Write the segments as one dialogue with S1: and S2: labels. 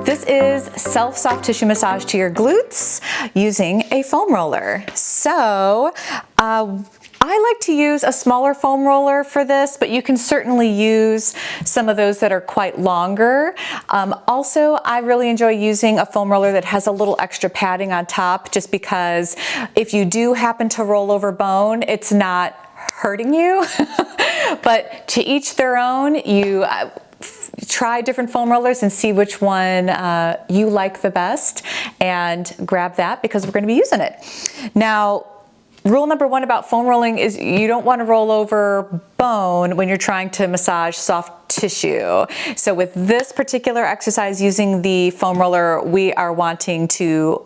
S1: This is self-soft tissue massage to your glutes using a foam roller. So, I like to use a smaller foam roller for this, but you can certainly use some of those that are quite longer. Also, I really enjoy using a foam roller that has a little extra padding on top, just because if you do happen to roll over bone, it's not hurting you. But to each their own. You try different foam rollers and see which one you like the best, and grab that because we're going to be using it. Now, rule number one about foam rolling is you don't want to roll over bone when you're trying to massage soft tissue. So with this particular exercise using the foam roller, we are wanting to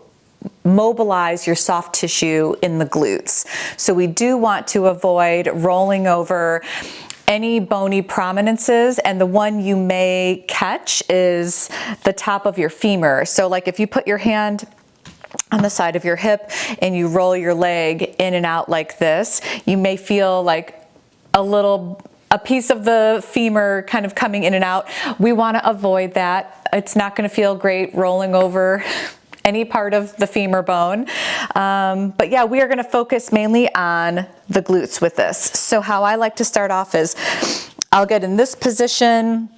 S1: mobilize your soft tissue in the glutes. So we do want to avoid rolling over any bony prominences, and the one you may catch is the top of your femur. So like if you put your hand on the side of your hip and you roll your leg in and out like this, you may feel like a piece of the femur kind of coming in and out. We want to avoid that. It's not going to feel great rolling over any part of the femur bone. But yeah, we are going to focus mainly on the glutes with this. So how I like to start off is I'll get in this position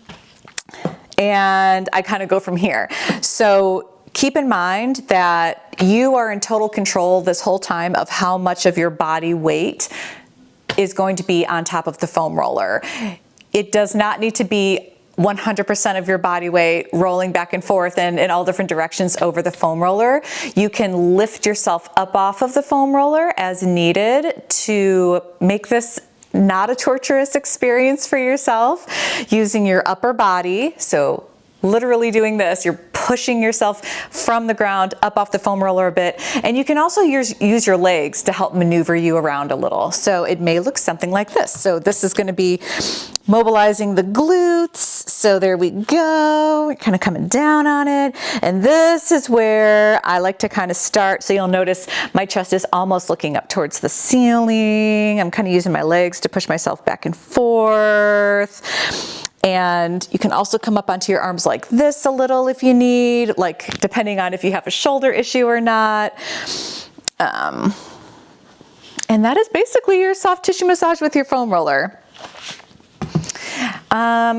S1: and I kind of go from here. So keep in mind that you are in total control this whole time of how much of your body weight is going to be on top of the foam roller. It does not need to be 100% of your body weight rolling back and forth and in all different directions over the foam roller. You can lift yourself up off of the foam roller as needed to make this not a torturous experience for yourself, using your upper body. So literally doing this, you're pushing yourself from the ground up off the foam roller a bit. And you can also use your legs to help maneuver you around a little. So it may look something like this. So this is going to be mobilizing the glutes. So there we go. We're kind of coming down on it. And this is where I like to kind of start. So you'll notice my chest is almost looking up towards the ceiling. I'm kind of using my legs to push myself back and forth. And you can also come up onto your arms like this a little if you need, like depending on if you have a shoulder issue or not. And that is basically your soft tissue massage with your foam roller.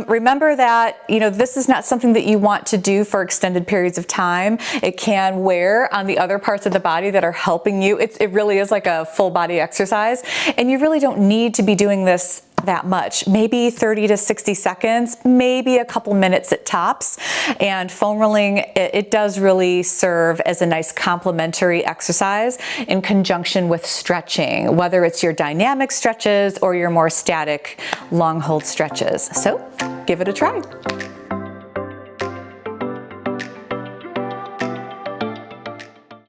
S1: Remember that, this is not something that you want to do for extended periods of time. It can wear on the other parts of the body that are helping you. It really is like a full body exercise, and you really don't need to be doing this that much, maybe 30 to 60 seconds, maybe a couple minutes at tops. And foam rolling, it does really serve as a nice complementary exercise in conjunction with stretching, whether it's your dynamic stretches or your more static long hold stretches. So give it a try.